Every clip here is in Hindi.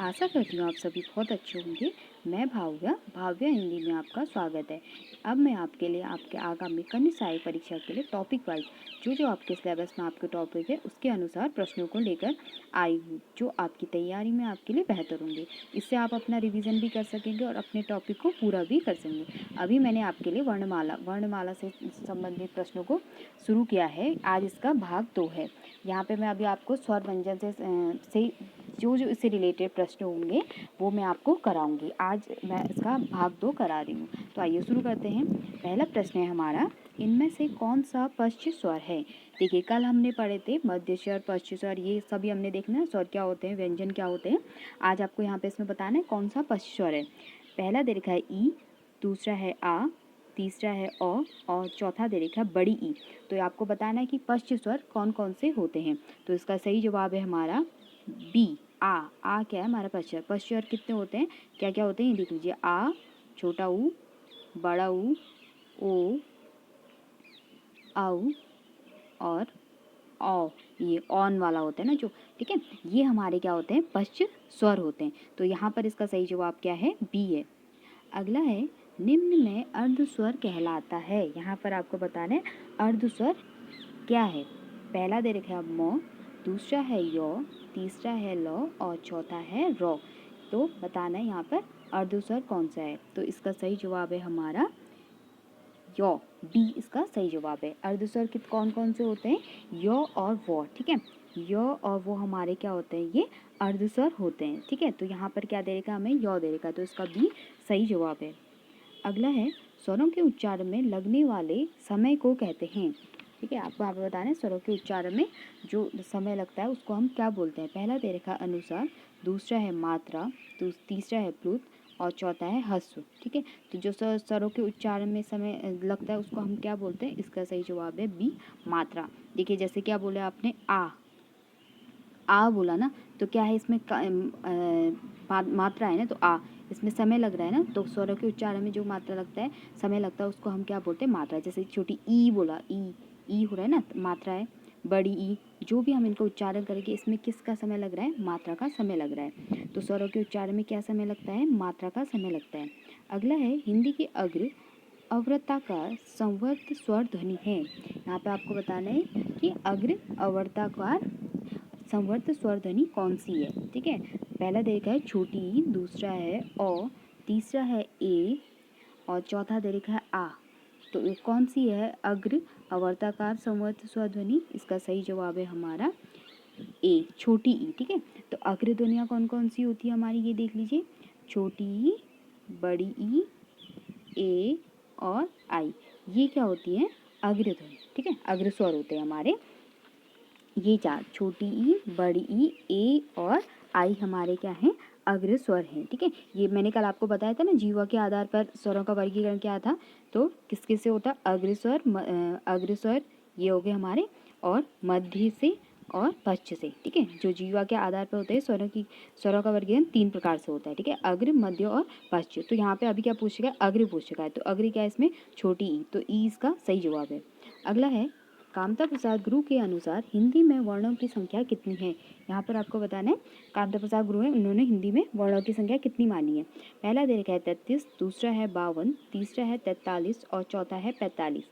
आशा करती हूँ आप सभी बहुत अच्छे होंगे। मैं भाव्या हिंदी में आपका स्वागत है। अब मैं आपके लिए आपके आगामी कन्या सहायक परीक्षा के लिए टॉपिक वाइज जो आपके सिलेबस में आपके टॉपिक है उसके अनुसार प्रश्नों को लेकर आई हूँ, जो आपकी तैयारी में आपके लिए बेहतर होंगे। इससे आप अपना रिवीजन भी कर सकेंगे और अपने टॉपिक को पूरा भी कर सकेंगे। अभी मैंने आपके लिए वर्णमाला से संबंधित प्रश्नों को शुरू किया है। आज इसका भाग 2 है। यहाँ पे मैं अभी आपको स्वर व्यंजन से जो इससे रिलेटेड प्रश्न होंगे वो मैं आपको कराऊंगी। आज मैं इसका भाग 2 करा रही हूँ। तो आइए शुरू करते हैं। पहला प्रश्न है हमारा, इनमें से कौन सा पश्च स्वर है? देखिए, कल हमने पढ़े थे मध्य स्वर, पश्च स्वर, ये सभी हमने देखना है स्वर क्या होते हैं, व्यंजन क्या होते हैं। आज आपको यहाँ पे इसमें बताना है कौन सा पश्च स्वर है। पहला दे रखा है ई, दूसरा है आ, तीसरा है औ और चौथा दे रखा है बड़ी ई। तो आपको बताना है कि पश्च स्वर कौन कौन से होते हैं। तो इसका सही जवाब है हमारा बी, आ क्या है हमारा पश्च स्वर कितने होते हैं, क्या क्या होते हैं ये लिख लीजिए। आ, छोटा ऊ, बड़ा ऊ, ओ, आउ और औ, ये ऑन वाला होता है ना जो, ठीक है, ये हमारे क्या होते हैं, पश्च स्वर होते हैं। तो यहाँ पर इसका सही जवाब क्या है, बी है। अगला है, निम्न में अर्ध स्वर कहलाता है। यहाँ पर आपको बताना है अर्ध स्वर क्या है। पहला दे रखा है मो, दूसरा है यो, तीसरा है लो और चौथा है रो। तो बताना है यहाँ पर अर्ध स्वर कौन सा है। तो इसका सही जवाब है हमारा यो, बी इसका सही जवाब है। अर्ध स्वर कित कौन कौन से होते हैं, यो और वो, ठीक है, यो और वो हमारे क्या होते हैं, ये अर्ध स्वर होते हैं, ठीक है। तो यहाँ पर क्या दे रखा हमें, यो दे रखा, तो इसका बी सही जवाब है। अगला है, स्वरों के उच्चारण में लगने वाले समय को कहते हैं। ठीक है, आपको यहाँ पे बताना है स्वरों के उच्चारण में जो समय लगता है उसको हम क्या बोलते हैं। पहला दे रखा अनुसार, दूसरा है मात्रा, तीसरा है प्लुत और चौथा है ह्रस्व, ठीक है। तो जो स्वरों के उच्चारण में समय लगता है उसको हम क्या बोलते हैं, इसका सही जवाब है बी, मात्रा। देखिए, जैसे क्या बोले आपने, आ बोला ना, तो क्या है इसमें मात्रा है ना, तो आ, इसमें समय लग रहा है ना, तो स्वरों के उच्चारण में जो मात्रा लगता है, समय लगता है, उसको हम क्या बोलते हैं, मात्रा। जैसे छोटी ई बोला, ई हो रहा है ना, मात्रा है। बड़ी ई, जो भी हम इनको उच्चारण करेंगे इसमें किसका समय लग रहा है, मात्रा का समय लग रहा है। तो स्वरों के उच्चारण में क्या समय लगता है, मात्रा का समय लगता है। अगला है, हिंदी के अग्र अवर्ताकार संवर्त स्वर ध्वनि है। यहाँ पे आपको बताना है कि अग्र अवर्ताकार संवर्त स्वर ध्वनि कौन सी है, ठीक है। पहला दे रखा है छोटी ई, दूसरा है ओ, तीसरा है ए और चौथा दे रखा है आ। तो ये कौन सी है, अग्र अवर्ताकार संवर्त स्वर ध्वनि, इसका सही जवाब है हमारा ए, छोटी ई, ठीक है। तो अग्र ध्वनियाँ कौन कौन सी होती है हमारी, ये देख लीजिए, छोटी ई, बड़ी ई, ए और आई, ये क्या होती है, अग्र ध्वनि, ठीक है, अग्र स्वर होते हैं हमारे ये चार, छोटी ई, बड़ी ई, ए और आई हमारे क्या हैं, अग्र स्वर हैं, ठीक है। ये मैंने कल आपको बताया था ना, जीवा के आधार पर स्वरों का वर्गीकरण क्या था, तो किस किस से होता है, अग्र स्वर ये हो गए हमारे, और मध्य से और पश्च से, ठीक है। जो जीवा के आधार पर होते हैं स्वरों का वर्गीकरण 3 प्रकार से होता है, ठीक है, अग्र, मध्य और पश्च। तो यहाँ पे अभी क्या पूछ रखा है, अग्र पूछ रखा है, तो अग्र क्या है इसमें, छोटी ई, तो ई इसका सही जवाब है। अगला है, कामता प्रसाद गुरु के अनुसार हिंदी में वर्णों की संख्या कितनी है। यहाँ पर आपको बताना है, कामता प्रसाद गुरु है, उन्होंने हिंदी में वर्णों की संख्या कितनी मानी है। पहला दे रखा है 33, दूसरा है 52, तीसरा है 43 और चौथा है 45,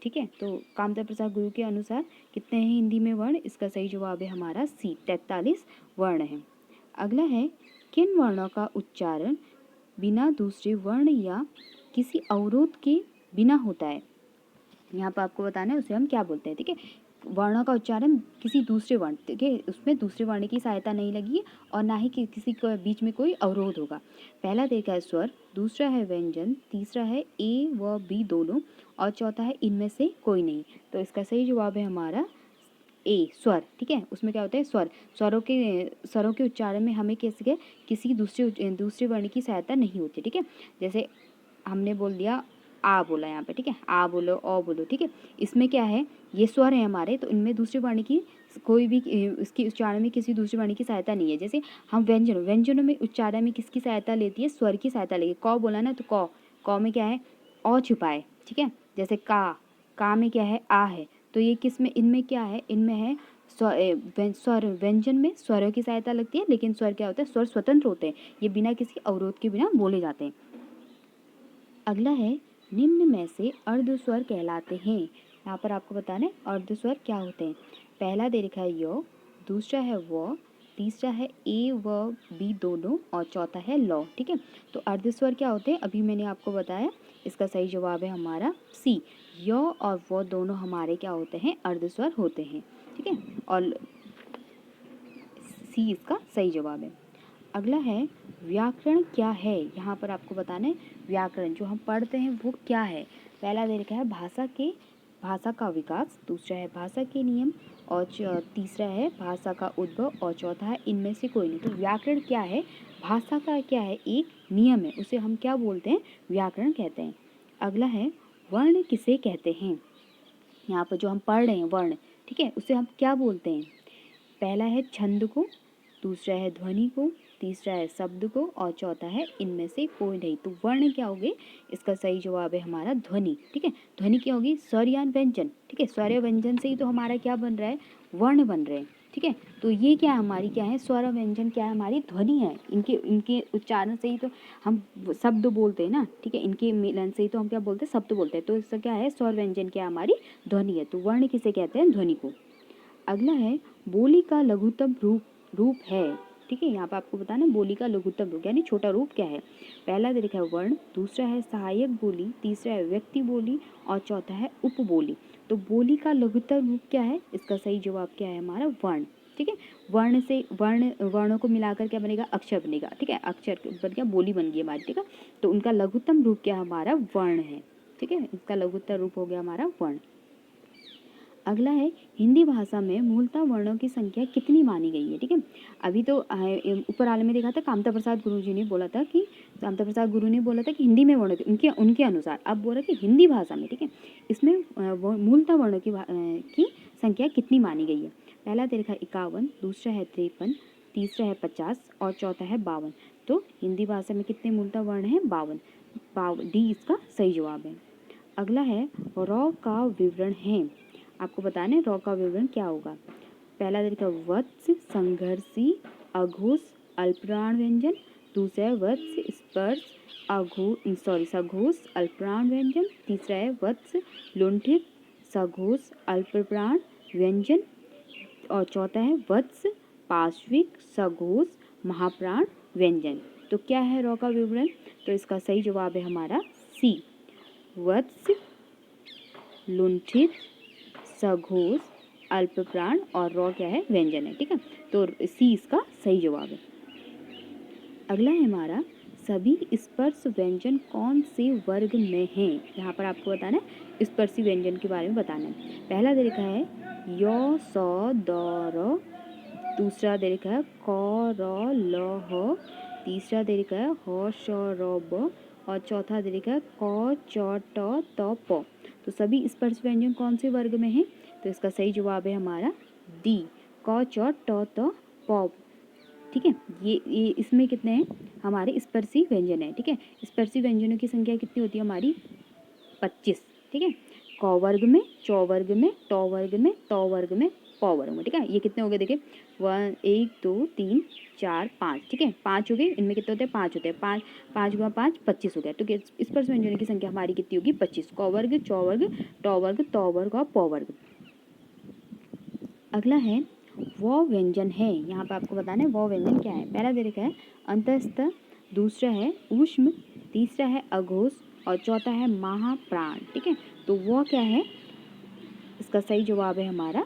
ठीक है। तो कामता प्रसाद गुरु के अनुसार कितने हैं हिंदी में वर्ण, इसका सही जवाब है हमारा सी, 43 वर्ण है। अगला है, किन वर्णों का उच्चारण बिना दूसरे वर्ण या किसी अवरोध के बिना होता है। यहाँ पर आपको बताना है उसे हम क्या बोलते हैं, ठीक है। वर्णों का उच्चारण किसी दूसरे वर्ण, ठीक है, उसमें दूसरे वर्ण की सहायता नहीं लगी और ना ही किसी के बीच में कोई अवरोध होगा। पहला देखा है स्वर, दूसरा है व्यंजन, तीसरा है ए व बी दोनों और चौथा है इनमें से कोई नहीं। तो इसका सही जवाब है हमारा ए, स्वर, ठीक है। उसमें क्या होता है, स्वर, स्वरों के उच्चारण में हमें किसी दूसरे वर्ण की सहायता नहीं होती, ठीक है। जैसे हमने बोल दिया आ बोला यहाँ पे, ठीक है, आ बोलो, ओ बोलो, ठीक है, इसमें क्या है, ये स्वर है हमारे, तो इनमें दूसरे वर्ण की कोई भी इसकी उच्चारण में किसी दूसरे वर्ण की सहायता नहीं है। जैसे हम व्यंजनों में उच्चारण में किसकी सहायता लेती है, स्वर की सहायता लेगी। क बोला ना, तो क में क्या है, ओ छुपा है, ठीक है। जैसे का में क्या है, आ है, तो ये किस में, इनमें क्या है, इनमें है स्वर व्यंजन में स्वरों की सहायता लगती है, लेकिन स्वर क्या होता है, स्वर स्वतंत्र होते हैं, ये बिना किसी अवरोध के बिना बोले जाते हैं। अगला है निम्न में से अर्ध स्वर कहलाते हैं। यहाँ पर आपको बताना है अर्ध स्वर क्या होते हैं। पहला दे रखा है य, दूसरा है व, तीसरा है ए व बी दोनों और चौथा है लौ। ठीक है, तो अर्ध स्वर क्या होते हैं अभी मैंने आपको बताया, इसका सही जवाब है हमारा सी। य और व दोनों हमारे क्या होते हैं, अर्ध स्वर होते हैं। ठीक है, और सी इसका सही जवाब है। अगला है व्याकरण क्या है। यहाँ पर आपको बताना है व्याकरण जो हम पढ़ते हैं वो क्या है। पहला दे रखा है भाषा का विकास, दूसरा है भाषा के नियम और तीसरा है भाषा का उद्भव और चौथा है इनमें से कोई नहीं। तो व्याकरण क्या है, भाषा का क्या है, एक नियम है, उसे हम क्या बोलते हैं, व्याकरण कहते हैं। अगला है वर्ण किसे कहते हैं। यहाँ पर जो हम पढ़ रहे हैं वर्ण, ठीक है, उसे हम क्या बोलते हैं। पहला है छंद को, दूसरा है ध्वनि को, तीसरा है शब्द को और चौथा है इनमें से कोई नहीं। तो वर्ण क्या होगे, इसका सही जवाब है हमारा ध्वनि। ठीक है, ध्वनि क्या होगी, स्वर या व्यंजन। ठीक है, स्वर या व्यंजन से ही तो हमारा क्या बन रहा है, वर्ण बन रहे हैं। ठीक है, तो ये क्या है हमारी, क्या है, स्वर और व्यंजन क्या है, हमारी ध्वनि है। इनके इनके उच्चारण से ही तो हम शब्द बोलते हैं ना। ठीक है, इनके मिलन से ही तो हम क्या बोलते हैं, शब्द बोलते हैं। तो इसका क्या है, स्वर व्यंजन क्या है, हमारी ध्वनि है। तो वर्ण किसे कहते हैं, ध्वनि को। अगला है बोली का लघुत्तम रूप है। ठीक है, यहाँ पर आपको बताना बोली का लघुत्तम रूप यानी छोटा रूप क्या है। पहला दे रखा है वर्ण, दूसरा है सहायक बोली, तीसरा है व्यक्ति बोली और चौथा है उपबोली। तो बोली का लघुत्तम रूप क्या है, इसका सही जवाब क्या है, हमारा वर्ण। ठीक है, वर्ण से वर्णों को मिलाकर क्या बनेगा, अक्षर बनेगा। ठीक है, अक्षर बन गया, बोली बन गई हमारी। ठीक है, तो उनका लघुत्तम रूप क्या हमारा वर्ण है। ठीक है, इसका लघुत्तम रूप हो गया हमारा वर्ण। अगला है हिंदी भाषा में मूलतः वर्णों की संख्या कितनी मानी गई है। ठीक है, अभी तो ऊपर वाले में देखा था कामता प्रसाद गुरु ने बोला था कि हिंदी में वर्णों उनके उनके अनुसार, अब बोल रहा कि हिंदी भाषा में, ठीक है, इसमें मूलतः वर्णों की संख्या कितनी मानी गई है। पहला दे रखा है 51, दूसरा है 53, तीसरा है 50 और चौथा है 52। तो हिंदी भाषा में कितने मूलतः वर्ण हैं, 52। डी इसका सही जवाब है। अगला है रॉ का विवरण है। आपको बताना है रॉ का विवरण क्या होगा। पहला तरीका वत्स, संघर्षी, अघोष, अल्पप्राण व्यंजन। दूसरा है वत्स, स्पर्श, सघोष, अल्पप्राण व्यंजन। तीसरा है वत्स, लुंठित, सघोष, अल्पप्राण व्यंजन और चौथा है वत्स, पार्श्विक, सघोष, महाप्राण व्यंजन। तो क्या है रॉ का विवरण, तो इसका सही जवाब है हमारा सी, वत्स, लुंठित, सघोष, अल्पप्राण और रॉ क्या है, व्यंजन है। ठीक है, तो सी इसका सही जवाब है। अगला है हमारा सभी स्पर्श व्यंजन कौन से वर्ग में हैं। यहाँ पर आपको बताना है स्पर्शी व्यंजन के बारे में बताना है। पहला दे रखा है य स द र, दूसरा दे रखा है क र ल ह, तीसरा दे रखा है ह श र ब और चौथा दे रखा है क च ट त प। तो सभी स्पर्श व्यंजन कौन से वर्ग में हैं, तो इसका सही जवाब है हमारा डी, क च ट त प। ठीक है, ये इसमें कितने हैं, हमारे स्पर्शी व्यंजन है। ठीक है, स्पर्शी व्यंजनों की संख्या कितनी होती है हमारी, 25। ठीक है, क वर्ग में, च वर्ग में, ट वर्ग में, त वर्ग में, प वर्ग में। ठीक है, ये कितने हो गए, देखिए 1 2 3 4 5। ठीक है, 5 हो गए, इनमें कितने होते हैं, 5 होते हैं। 5 5 गुणा 5 25 हो गया। तो स्पर्श व्यंजनों की संख्या हमारी कितनी होगी, 25। क वर्ग, च वर्ग, ट वर्ग, त वर्ग और प वर्ग। अगला है वो व्यंजन है। यहाँ पे आपको बताना है वो व्यंजन क्या है। पहला दे रखा है अंतस्थ, दूसरा है ऊष्म, तीसरा है अघोष और चौथा है महाप्राण। ठीक है, तो वो क्या है, इसका सही जवाब है हमारा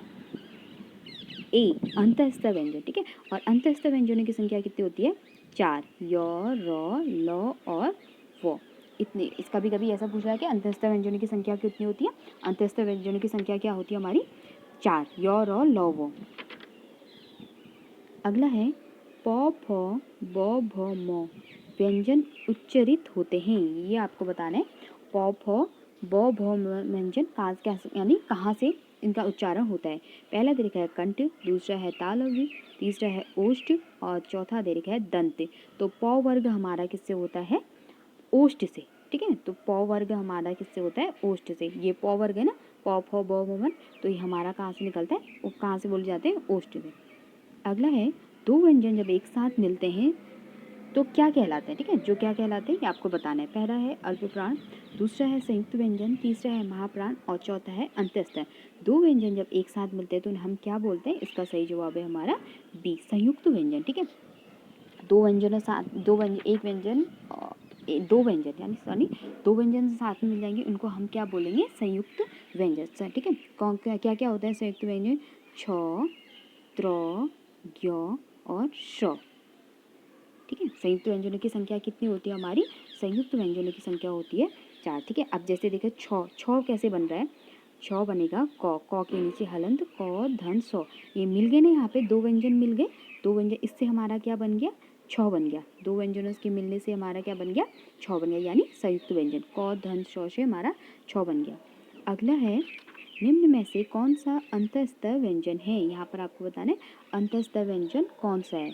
ए, अंतस्थ व्यंजन। ठीक है, और अंतस्थ व्यंजनों की संख्या कितनी होती है, 4, य र ल और वो। इतनी कभी कभी ऐसा पूछ रहा है कि अंतस्थ व्यंजनों की संख्या कितनी होती है। अंतस्थ व्यंजनों की संख्या क्या होती है हमारी, 4, य र ल वो। अगला है प फ ब भ म व्यंजन उच्चरित होते हैं। ये आपको बताना है प फ ब भ म व्यंजन यानी कहाँ से इनका उच्चारण होता है। पहला दे रखा है कंठ, दूसरा है तालव्य, तीसरा है ओष्ठ और चौथा दे रखा है दंत। तो प वर्ग हमारा किससे होता है, ओष्ठ से। ठीक है, तो प वर्ग हमारा किससे होता है, ओष्ठ से। ये प वर्ग है ना, प फ ब भ मन, तो ये हमारा कहाँ से निकलता है, वो कहाँ से बोले जाते हैं, ओष्ठ से। अगला है दो व्यंजन जब एक साथ मिलते हैं तो क्या कहलाते हैं, ठीक है, जो क्या कहलाते हैं ये आपको बताना है। पहला है अल्पप्राण, दूसरा है संयुक्त व्यंजन, तीसरा है महाप्राण और चौथा है अंत्यस्थ। दो व्यंजन जब एक साथ मिलते हैं तो हम क्या बोलते हैं, इसका सही जवाब है हमारा बी, संयुक्त व्यंजन। ठीक है, दो व्यंजनों साथ, दो व्यंजन, एक व्यंजन, दो व्यंजन यानी सॉरी दो व्यंजन साथ में मिल जाएंगे, उनको हम क्या बोलेंगे, संयुक्त व्यंजन। ठीक है, कौन क्या क्या होता है संयुक्त व्यंजन, छ, त्र, ज्ञ और श। ठीक है, संयुक्त व्यंजनों की संख्या कितनी होती है हमारी, संयुक्त व्यंजनों की संख्या होती है 4। ठीक है, अब जैसे देखिए छ कैसे बन रहा है, छ बनेगा क के नीचे हलंत क धन सौ, ये मिल गए ना, यहाँ पे दो व्यंजन मिल गए, दो व्यंजन, इससे हमारा क्या बन गया, छ बन गया, दो व्यंजनों के मिलने से हमारा क्या बन गया, छ बन गया, यानी संयुक्त व्यंजन क धन सौ से हमारा छ बन गया। अगला है निम्न में से कौन सा अंतःस्थ व्यंजन है, यहाँ पर आपको बताना है अंतःस्थ व्यंजन कौन सा है।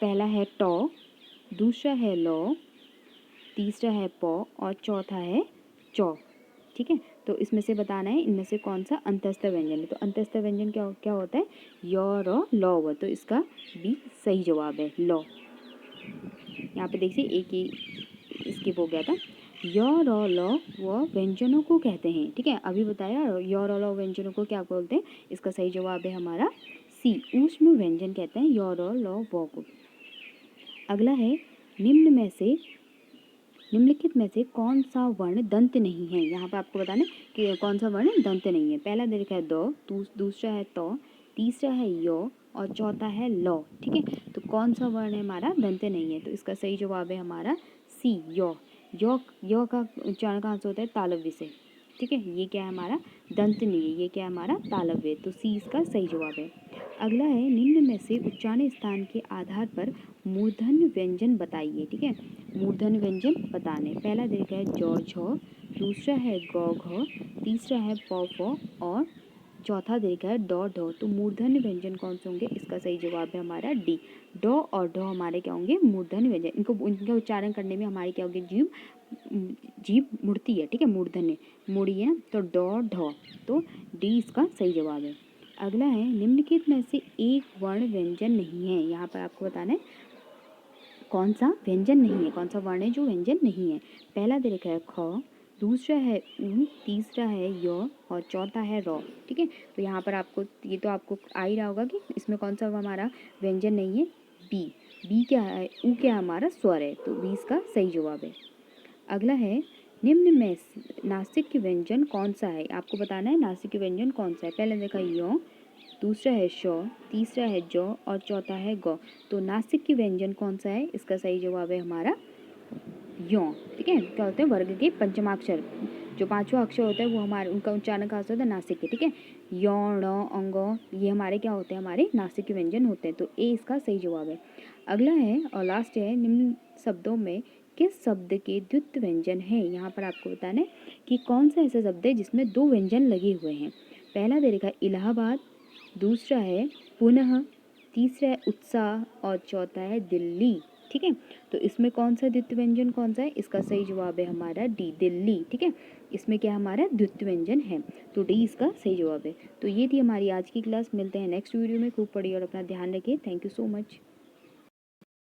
पहला है टॉ, दूसरा है लॉ, तीसरा है पौ और चौथा है चौ। ठीक है, तो इसमें से बताना है इनमें से कौन सा अंतःस्थ व्यंजन है। तो अंतःस्थ व्यंजन क्या क्या होता है, य र लौ व, तो इसका बी सही जवाब है, लौ। यहाँ पे देखिए एक ही स्किप हो गया था। य र लौ व व्यंजनों को कहते हैं। ठीक है, अभी बताया य र लौ व्यंजनों को क्या बोलते हैं, इसका सही जवाब है हमारा सी, ऊष्म व्यंजन कहते हैं य र लौ व को। अगला है निम्नलिखित में से कौन सा वर्ण दंत नहीं है, यहाँ पे आपको बताना है कि कौन सा वर्ण दंत नहीं है। पहला देखा है द, दूसरा है तौ, तीसरा है यो और चौथा है लौ। ठीक है, तो कौन सा वर्ण है हमारा दंत नहीं है, तो इसका सही जवाब है हमारा सी, यो। यो का उच्चारण कहाँ से होता है, तालव्य से। ठीक है, ये क्या है हमारा दंत नहीं है, ये क्या है हमारा तालव्य, तो सी इसका सही जवाब है। अगला है निम्न में से उच्चारण स्थान के आधार पर मूर्धन्य व्यंजन बताइए। ठीक है, मूर्धन्य व्यंजन बताने, पहला देखा है जौ झ, दूसरा है गौ घ, तीसरा है पौ फ और चौथा देखा है डॉ ढ। तो मूर्धन्य व्यंजन कौन से होंगे, इसका सही जवाब है हमारा डी, डॉ और ढ हमारे क्या होंगे, मूर्धन्य व्यंजन। इनका उच्चारण करने में हमारी क्या होगी, जीभ मुड़ती है। ठीक है, मूर्धन्य मुड़ी है, तो डॉ ढ, तो डी इसका सही जवाब है। अगला है निम्नलिखित में से एक वर्ण व्यंजन नहीं है, यहाँ पर आपको बताना है कौन सा व्यंजन नहीं है, कौन सा वर्ण है जो व्यंजन नहीं है। पहला दे रखा है ख, दूसरा है उ, तीसरा है य और चौथा है रौ। ठीक है, तो यहाँ पर आपको ये तो आपको आ ही रहा होगा कि इसमें कौन सा हमारा व्यंजन नहीं है, बी। बी क्या है, उ क्या हमारा स्वर है, तो बी इसका सही जवाब है। अगला है निम्न में नासिक व्यंजन कौन सा है, आपको बताना है नासिक व्यंजन कौन सा है। पहले देखा य, दूसरा है श, तीसरा है ज और चौथा है ग। तो नासिक की व्यंजन कौन सा है, इसका सही जवाब है हमारा यो। ठीक है, क्या होते हैं वर्ग के पंचमाक्षर, जो पांचवा अक्षर होता है वो हमारे उनका उच्चारण कहाँ से होता है, नासिक के। ठीक है, यो ण अंग ये हमारे क्या होते हैं, हमारे नासिक के व्यंजन होते हैं, तो ए इसका सही जवाब है। अगला है और लास्ट है निम्न शब्दों में किस शब्द के द्वित्व व्यंजन है, यहाँ पर आपको बताना है कि कौन सा ऐसा शब्द है जिसमें दो व्यंजन लगे हुए हैं। पहला दे रखा है इलाहाबाद, दूसरा है पुनः, तीसरा है उत्साह और चौथा है दिल्ली। ठीक है, तो इसमें कौन सा द्वित्व व्यंजन कौन सा है, इसका सही जवाब है हमारा डी, दिल्ली। ठीक है, इसमें क्या हमारा द्वित्व व्यंजन है, तो डी इसका सही जवाब है। तो ये थी हमारी आज की क्लास, मिलते हैं नेक्स्ट वीडियो में, खूब पढ़िए और अपना ध्यान रखिए। Thank you so much.